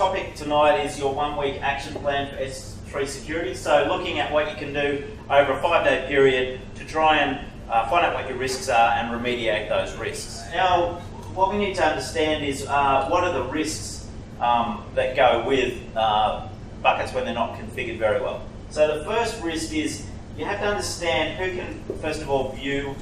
topic tonight is your 1 week action plan for S3 security. So looking at what you can do over a 5-day period to try and find out what your risks are and remediate those risks. Now, what we need to understand is what are the risks that go with buckets when they're not configured very well. So the first risk is you have to understand who can, first of all, view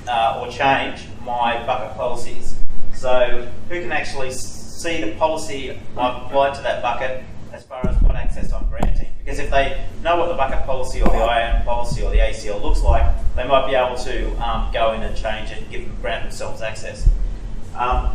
or change my bucket policies. So who can actually see the policy I've applied to that bucket as far as what access I'm granting. Because if they know what the bucket policy or the IAM policy or the ACL looks like, they might be able to go in and change it and grant themselves access.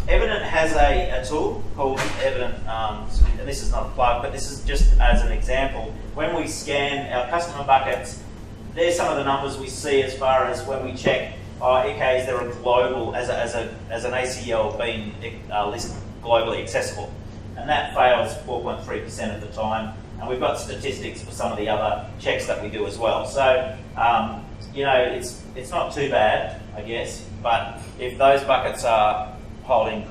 Evident has a tool called Evident, and this is not a plug, but this is just as an example. When we scan our customer buckets, there's some of the numbers we see as far as when we check, okay, is there a global, as an ACL being listed globally accessible? And that fails 4.3% of the time. And we've got statistics for some of the other checks that we do as well. So, you know, it's not too bad, I guess, but if those buckets are holding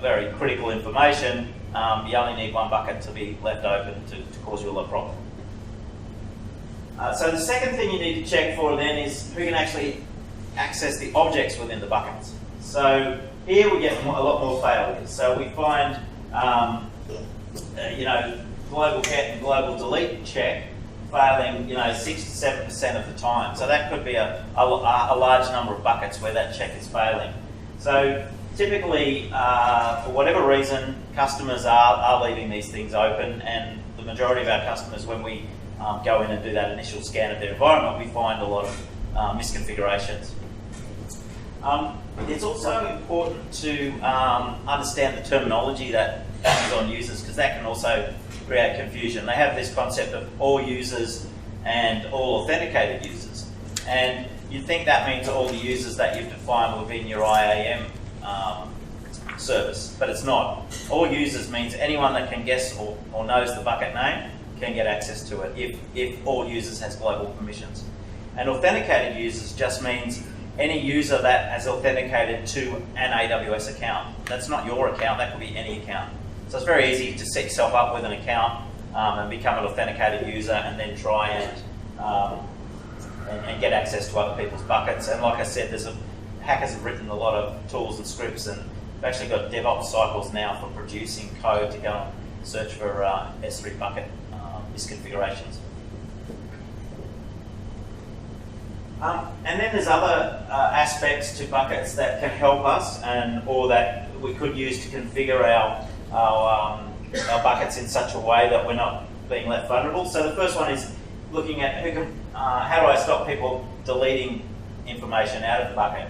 very critical information, you only need one bucket to be left open to cause you a lot of problem. So the second thing you need to check for then is who can actually access the objects within the buckets. So here we get a lot more failures. So we find, you know, global get and global delete check failing, you know, 6 to 7% of the time. So that could be a large number of buckets where that check is failing. So typically, for whatever reason, customers are leaving these things open, and the majority of our customers, when we go in and do that initial scan of their environment, we find a lot of misconfigurations. It's also important to understand the terminology that is on users, because that can also create confusion. They have this concept of all users and all authenticated users, and you'd think that means all the users that you've defined within your IAM service, but it's not. All users means anyone that can guess or knows the bucket name can get access to it if all users has global permissions. And authenticated users just means any user that has authenticated to an AWS account. That's not your account, that could be any account. So it's very easy to set yourself up with an account and become an authenticated user and then try and get access to other people's buckets. And like I said, hackers have written a lot of tools and scripts, and we've actually got DevOps cycles now for producing code to go and search for S3 bucket misconfigurations. And then there's other aspects to buckets that can help us, or that we could use to configure our buckets in such a way that we're not being left vulnerable. So the first one is looking at how do I stop people deleting information out of the bucket.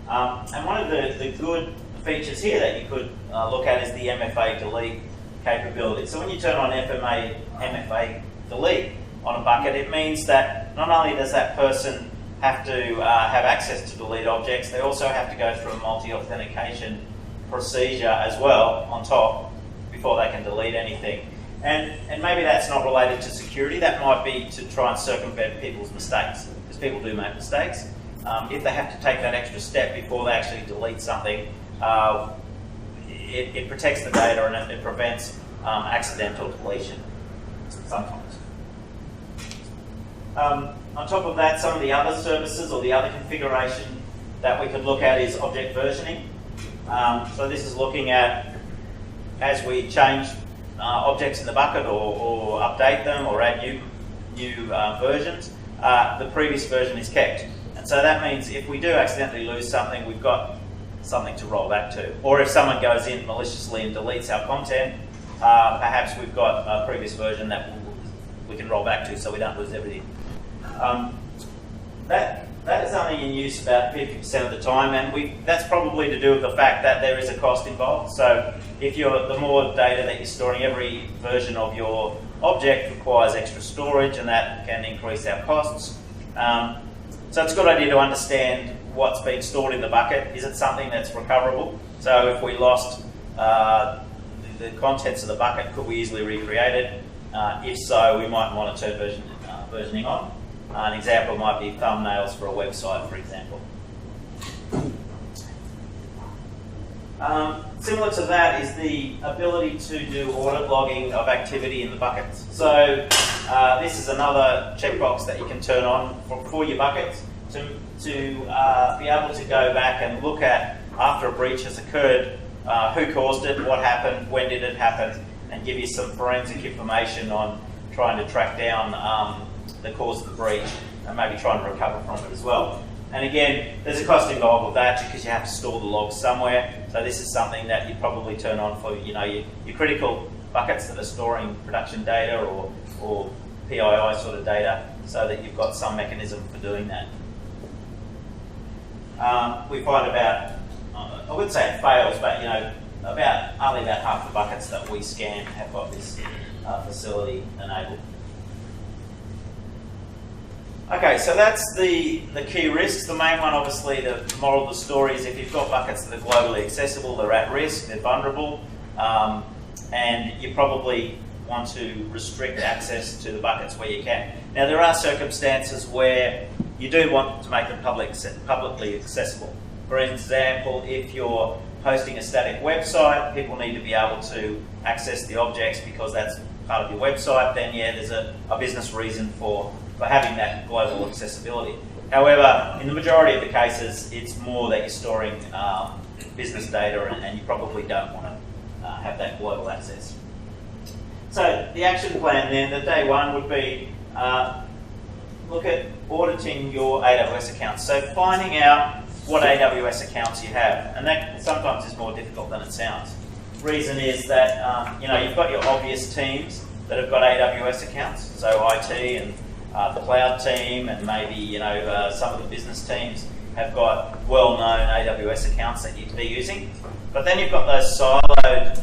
And one of the good features here that you could look at is the MFA delete capability. So when you turn on MFA delete on a bucket, it means that not only does that person have to have access to delete objects, they also have to go through a multi-authentication procedure as well on top before they can delete anything. And maybe that's not related to security, that might be to try and circumvent people's mistakes, because people do make mistakes. If they have to take that extra step before they actually delete something, it protects the data and it prevents accidental deletion sometimes. On top of that, some of the other services or the other configuration that we could look at is object versioning. So this is looking at, as we change objects in the bucket or update them or add new versions, the previous version is kept. And so that means if we do accidentally lose something, we've got something to roll back to. Or if someone goes in maliciously and deletes our content, perhaps we've got a previous version that we can roll back to so we don't lose everything. That is only in use about 50% of the time, and that's probably to do with the fact that there is a cost involved. So if the more data that you're storing, every version of your object requires extra storage, and that can increase our costs. So it's a good idea to understand what's being stored in the bucket. Is it something that's recoverable? So if we lost the contents of the bucket, could we easily recreate it? If so, we might want to turn versioning on. An example might be thumbnails for a website, for example. Similar to that is the ability to do audit logging of activity in the buckets. So this is another checkbox that you can turn on for your buckets to be able to go back and look at, after a breach has occurred, who caused it, what happened, when did it happen, and give you some forensic information on trying to track down the cause of the breach and maybe trying to recover from it as well. And again, there's a cost involved with that because you have to store the logs somewhere. So this is something that you'd probably turn on for your critical buckets that are storing production data or PII sort of data, so that you've got some mechanism for doing that. We find about, I wouldn't say it fails, but only about half the buckets that we scan have got this facility enabled. Okay, so that's the key risks. The main one, obviously, the moral of the story is if you've got buckets that are globally accessible, they're at risk, they're vulnerable, and you probably want to restrict access to the buckets where you can. Now, there are circumstances where you do want to make them publicly accessible. For example, if you're hosting a static website, people need to be able to access the objects because that's part of your website, then yeah, there's a business reason for having that global accessibility. However, in the majority of the cases, it's more that you're storing business data and you probably don't want to have that global access. So the action plan then, the day one would be look at auditing your AWS accounts. So finding out what AWS accounts you have, and that sometimes is more difficult than it sounds. Reason is that you've got your obvious teams that have got AWS accounts, so IT and the cloud team, and maybe some of the business teams have got well-known AWS accounts that you can be using. But then you've got those siloed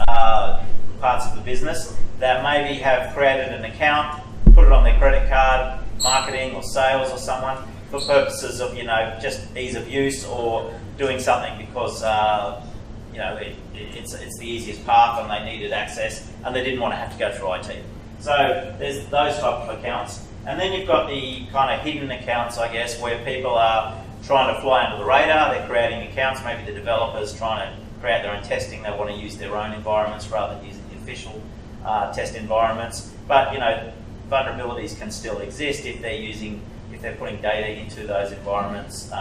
parts of the business that maybe have created an account, put it on their credit card, marketing or sales or someone, for purposes of just ease of use or doing something because it's the easiest path and they needed access and they didn't want to have to go through IT. So there's those type of accounts. And then you've got the kind of hidden accounts, I guess, where people are trying to fly under the radar. They're creating accounts, maybe the developers trying to create their own testing. They want to use their own environments rather than using the official test environments. But vulnerabilities can still exist if they're putting data into those environments.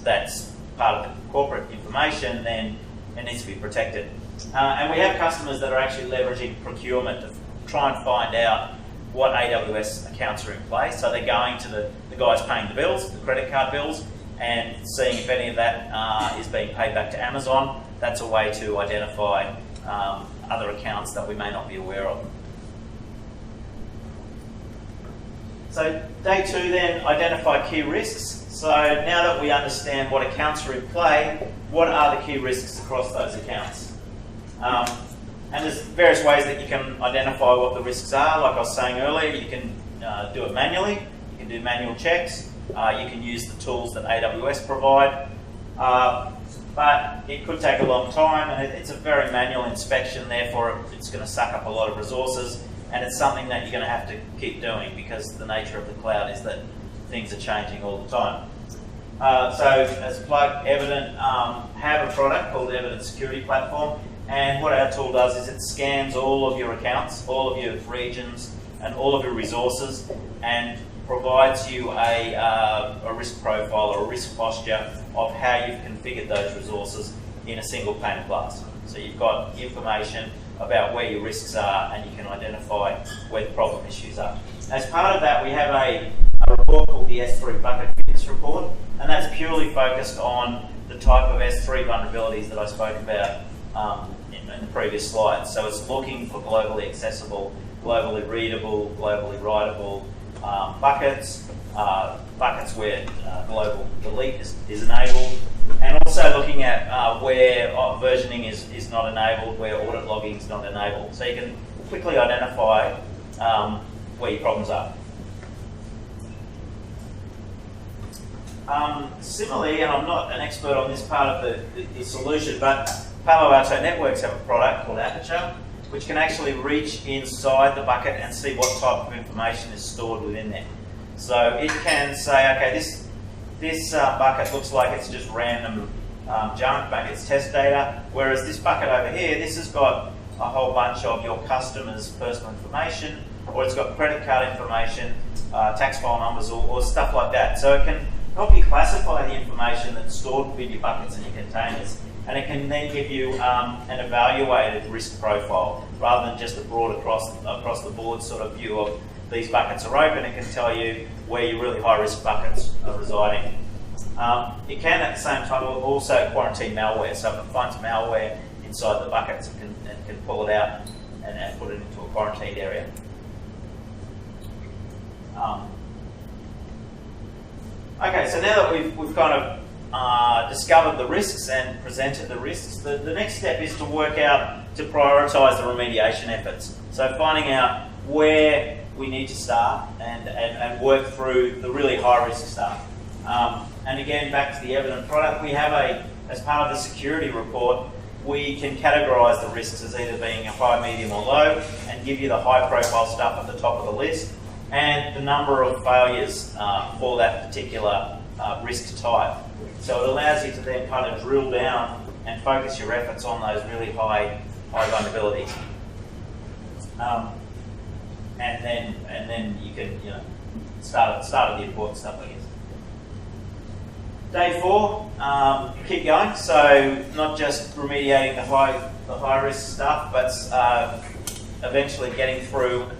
That's part of the corporate information, then it needs to be protected. And we have customers that are actually leveraging procurement to try and find out what AWS accounts are in place. So they're going to the guys paying the bills, the credit card bills, and seeing if any of that is being paid back to Amazon. That's a way to identify other accounts that we may not be aware of. So day two then, identify key risks. So now that we understand what accounts are in play, what are the key risks across those accounts? And there's various ways that you can identify what the risks are. Like I was saying earlier, you can do it manually, you can do manual checks, you can use the tools that AWS provide, but it could take a long time and it's a very manual inspection, therefore it's going to suck up a lot of resources, and it's something that you're going to have to keep doing because the nature of the cloud is that things are changing all the time. So as a plug, Evident have a product called Evident Security Platform. And what our tool does is it scans all of your accounts, all of your regions, and all of your resources, and provides you a risk profile or a risk posture of how you've configured those resources in a single pane of glass. So you've got information about where your risks are, and you can identify where the problem issues are. As part of that, we have a report called the S3 Bucket Fitness Report, and that's purely focused on the type of S3 vulnerabilities that I spoke about in the previous slides. So it's looking for globally accessible, globally readable, globally writable buckets, buckets where global delete is enabled, and also looking at where versioning is not enabled, where audit logging is not enabled. So you can quickly identify where your problems are. Similarly, and I'm not an expert on this part of the solution, but Palo Alto Networks have a product called Aperture, which can actually reach inside the bucket and see what type of information is stored within there. So it can say, okay, this bucket looks like it's just random junk, maybe it's test data, whereas this bucket over here, this has got a whole bunch of your customers' personal information, or it's got credit card information, tax file numbers, or stuff like that. So it can help you classify the information that's stored within your buckets and your containers, and it can then give you an evaluated risk profile rather than just a broad across the board sort of view of these buckets are open. It can tell you where your really high risk buckets are residing. It can at the same time also quarantine malware, so if it finds malware inside the buckets, it can pull it out and put it into a quarantined area. Okay, so now that we've kind of discovered the risks and presented the risks, the next step is to work out, to prioritise the remediation efforts. So finding out where we need to start and work through the really high risk stuff. And again, back to the evident product, we have as part of the security report, we can categorise the risks as either being a high, medium or low, and give you the high profile stuff at the top of the list, and the number of failures for that particular risk type. So it allows you to then kind of drill down and focus your efforts on those really high vulnerabilities. And then you can start at the important stuff, I guess. Day 4, keep going. So not just remediating the high risk stuff, but eventually getting through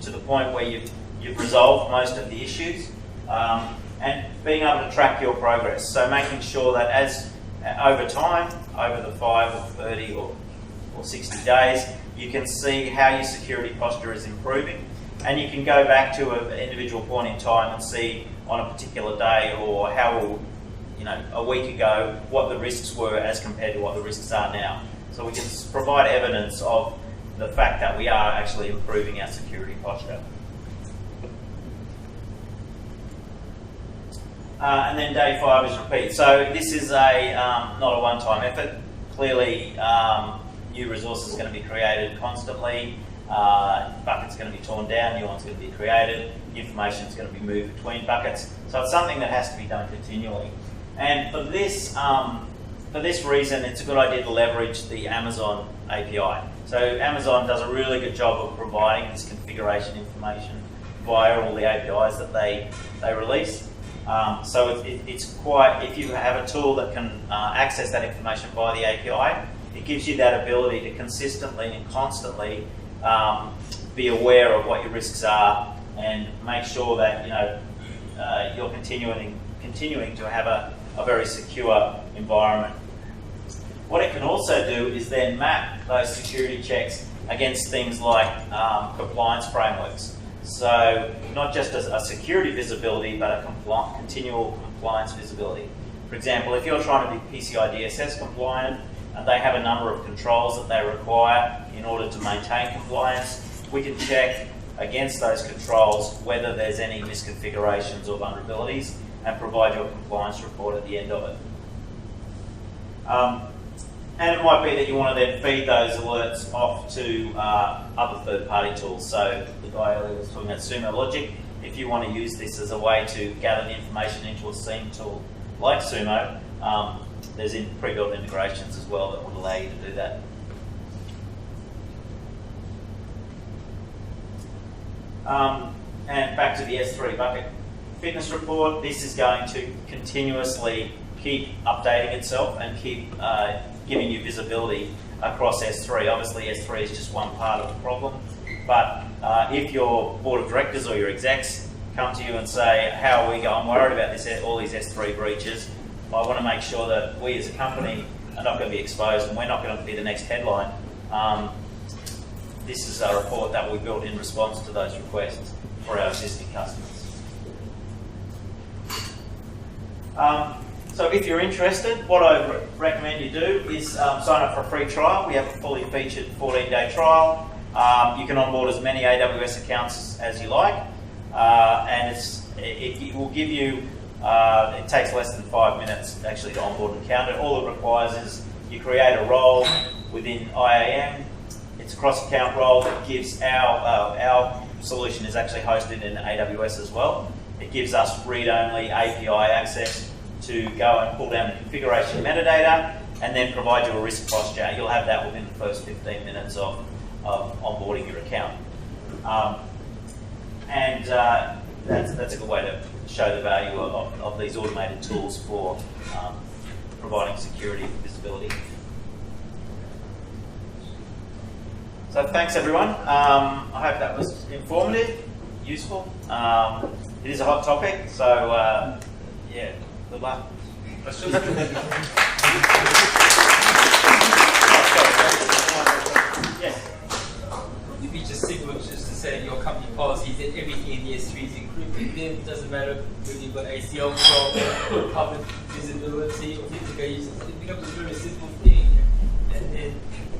to the point where you've resolved most of the issues, and being able to track your progress. So making sure that as over time, over the 5 or 30 or 60 days, you can see how your security posture is improving, and you can go back to an individual point in time and see on a particular day or how a week ago what the risks were as compared to what the risks are now. So we can provide evidence of the fact that we are actually improving our security posture. And then day 5 is repeat. So this is not a one-time effort. Clearly, new resources are going to be created constantly. Buckets are going to be torn down, new ones are going to be created, information is going to be moved between buckets. So it's something that has to be done continually. And for this reason, it's a good idea to leverage the Amazon API. So Amazon does a really good job of providing this configuration information via all the APIs that they release. So it's quite, if you have a tool that can access that information via the API, it gives you that ability to consistently and constantly be aware of what your risks are and make sure that you're continuing to have a very secure environment. What it can also do is then map those security checks against things like compliance frameworks. So not just a security visibility, but a continual compliance visibility. For example, if you're trying to be PCI DSS compliant, and they have a number of controls that they require in order to maintain compliance, we can check against those controls whether there's any misconfigurations or vulnerabilities and provide you a compliance report at the end of it. And it might be that you want to then feed those alerts off to other third-party tools. So the guy earlier was talking about Sumo Logic. If you want to use this as a way to gather the information into a SIEM tool like Sumo, there's pre-built integrations as well that would allow you to do that. And back to the S3 bucket fitness report. This is going to continuously keep updating itself and keep giving you visibility across S3. Obviously, S3 is just one part of the problem, but if your board of directors or your execs come to you and say, how are we going? I'm worried about all these S3 breaches. I want to make sure that we as a company are not going to be exposed and we're not going to be the next headline. This is a report that we built in response to those requests for our existing customers. So if you're interested, what I recommend you do is sign up for a free trial. We have a fully featured 14-day trial. You can onboard as many AWS accounts as you like, and it will give you, it takes less than 5 minutes actually to onboard an account. All it requires is you create a role within IAM. It's a cross-account role that gives our solution is actually hosted in AWS as well. It gives us read-only API access to go and pull down the configuration metadata and then provide you a risk posture. You'll have that within the first 15 minutes of onboarding your account. That's a good way to show the value of these automated tools for providing security and visibility. So thanks everyone. I hope that was informative, useful. It is a hot topic, so yeah, good luck. Questions? Yes. Would it be just simple just to say your company policy that everything in the S3 is encrypted? Then it doesn't matter whether you've got ACL control, public visibility, or physical users. It becomes a very simple thing, and then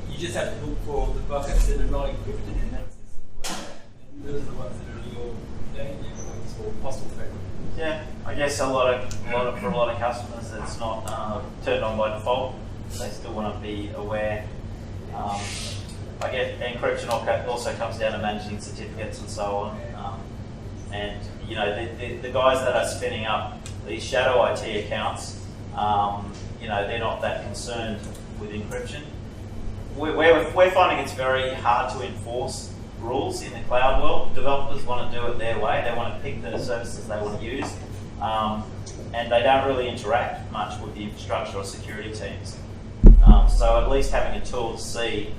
you just have to look for the buckets that are not encrypted, and that's the simple. And those are the ones that are your danger points or possible failure. Yeah, I guess for a lot of customers, it's not turned on by default. They still want to be aware. I get encryption also comes down to managing certificates and so on. And you know, the guys that are spinning up these shadow IT accounts, you know, they're not that concerned with encryption. We're finding it's very hard to enforce rules in the cloud world. Developers want to do it their way. They want to pick the services they want to use, and they don't really interact much with the infrastructure or security teams. So at least having a tool to see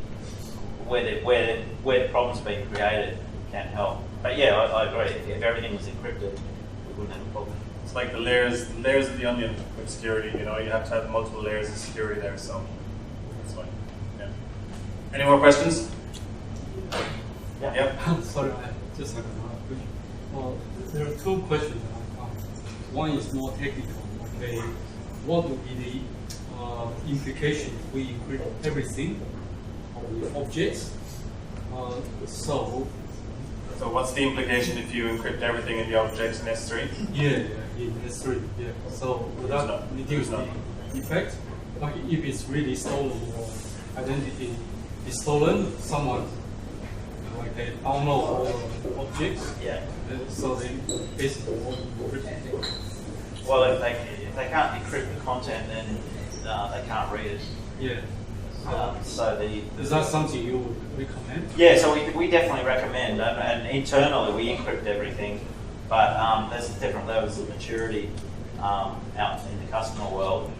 where the problem's being created can help. But yeah, I agree. If everything was encrypted, we wouldn't have a problem. It's like the layers of the onion with security. You know, you have to have multiple layers of security there. So that's fine. Yeah. Any more questions? Yeah. Yep. Sorry, I just have another question. Well, there are two questions that I found. One is more technical. Okay, what would be the implication if we encrypt everything of the objects? So what's the implication if you encrypt everything in the objects in S3? Yeah, in S3, yeah. So would that reduce the effect? Like if it's really stolen or identity is stolen, someone like they download all the objects. Yeah. So they basically won't encrypt it. Well, if they can't decrypt the content, then they can't read it. Yeah. Is that something you would recommend? Yeah, so we definitely recommend, and internally we encrypt everything, but there's different levels of maturity out in the customer world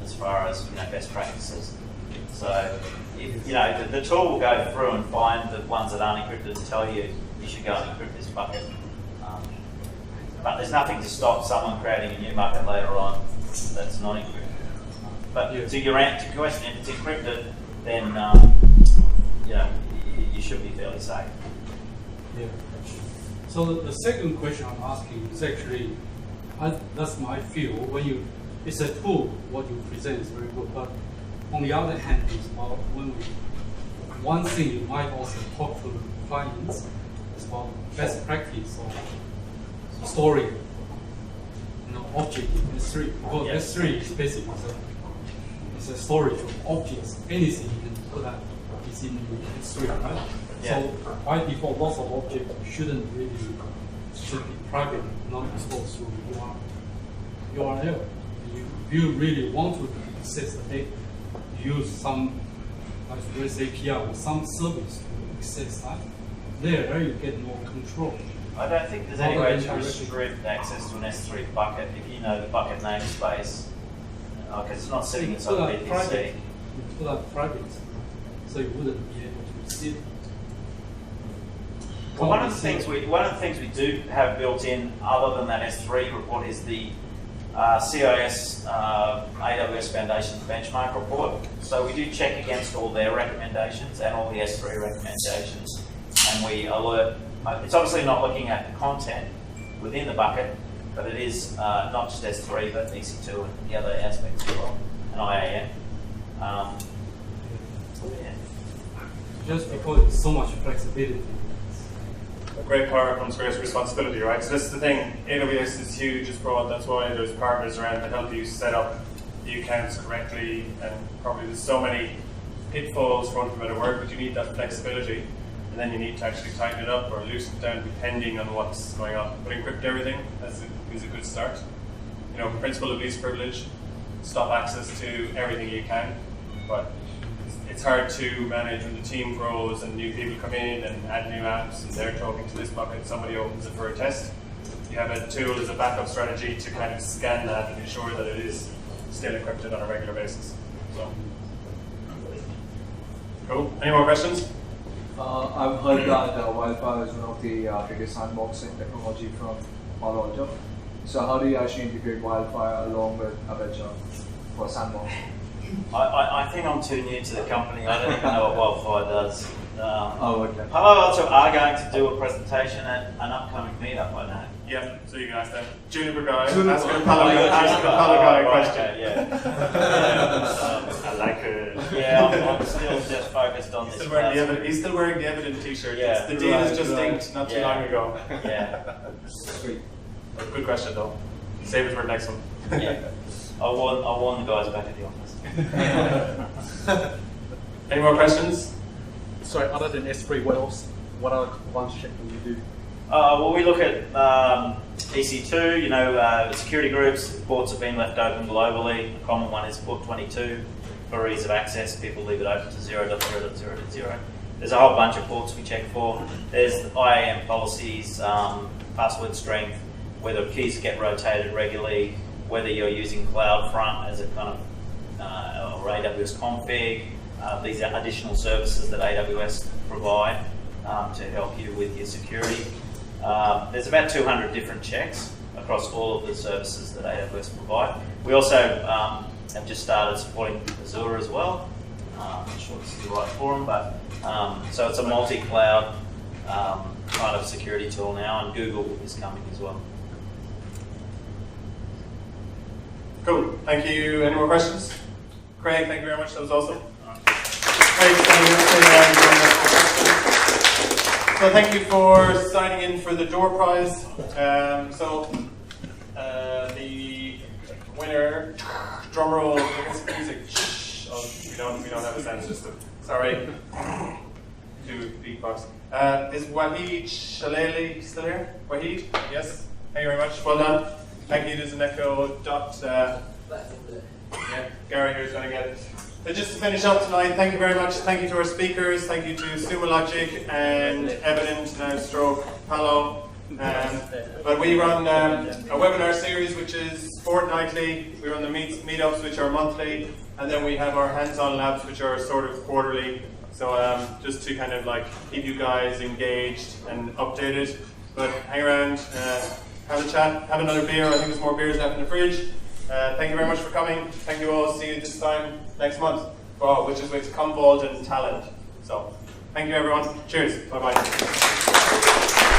as far as best practices. So if the tool will go through and find the ones that aren't encrypted and tell you should go and encrypt this bucket. But there's nothing to stop someone creating a new bucket later on that's not encrypted. But to your question, if it's encrypted, then you should be fairly safe. Yeah. So the second question I'm asking is actually, that's my feel. It's a tool, what you present is very good, but on the other hand, is about one thing you might also talk to the clients is about best practice of storing object in S3. Because S3 is basically it's a storage of objects. Anything you can put that is in S3, right? Yeah. So by default, lots of objects should be private, not exposed through URL. If you really want to access the data, you use some like REST API or some service to access that. There you get more control. I don't think there's any way to restrict access to an S3 bucket if you know the bucket namespace, because it's not sitting inside the VPC. You put that private, so you wouldn't be able to see it. Well, one of the things we do have built in, other than that S3 report, is the CIS AWS Foundation benchmark report. So we do check against all their recommendations and all the S3 recommendations, and we alert. It's obviously not looking at the content within the bucket, but it is not just S3, but EC2 and the other aspects as well, and IAM. Just because it's so much flexibility. Great power comes great responsibility, right? So this is the thing. AWS is huge, it's broad. That's why there's partners around to help you set up the accounts correctly. And probably there's so many pitfalls, for want of a better word, but you need that flexibility. And then you need to actually tighten it up or loosen it down depending on what's going on. But encrypt everything is a good start. principle of least privilege, stop access to everything you can. But it's hard to manage when the team grows and new people come in and add new apps and they're talking to this bucket, somebody opens it for a test. You have a tool as a backup strategy to kind of scan that and ensure that it is still encrypted on a regular basis. So, cool. Any more questions? I've heard that Wildfire is one of the biggest sandboxing technology from Palo Alto. So how do you actually integrate Wildfire along with Aperture for sandboxing? I think I'm too new to the company. I don't even know what Wildfire does. Okay. Palo Alto are going to do a presentation at an upcoming meetup, I know. Yeah, so you can ask them. Juniper guy, ask a Palo guy question. Okay, yeah. I like it. Yeah, I'm still just focused on this. He's still wearing the Evident t-shirt. Yeah. The deal is just inked not too long ago. Yeah. Sweet. Good question though. Save it for the next one. Yeah. I'll warn the guys back at the office. Any more questions? Sorry, other than S3, what other compliance check do you do? Well, we look at EC2, security groups. Ports have been left open globally. A common one is port 22 for ease of access. People leave it open to 0.0.0.0. There's a whole bunch of ports we check for. There's IAM policies, password strength, whether keys get rotated regularly, whether you're using CloudFront as a kind of, or AWS config. These are additional services that AWS provide to help you with your security. There's about 200 different checks across all of the services that AWS provide. We also have just started supporting Azure as well. I'm not sure it's the right forum, but so it's a multi-cloud kind of security tool now, and Google is coming as well. Cool. Thank you. Any more questions? Craig, thank you very much. That was awesome. So thank you for signing in for the door prize. The winner, drum roll, music. Oh, we don't have a sound system. Sorry. Do beatbox. Is Wahid Shalali still here? Wahid? Yes. Thank you very much. Well done. Thank you. There's an echo dot. Gary here is going to get it. So just to finish up tonight, thank you very much. Thank you to our speakers. Thank you to Sumo Logic and Evident, now stroke Palo. But we run a webinar series which is fortnightly. We run the meetups which are monthly, and then we have our hands-on labs which are sort of quarterly. So just to kind of like keep you guys engaged and updated. But hang around, have a chat, have another beer. I think there's more beers left in the fridge. Thank you very much for coming. Thank you all. See you this time next month, which is with Commvault and Talent. So, thank you everyone. Cheers. Bye bye.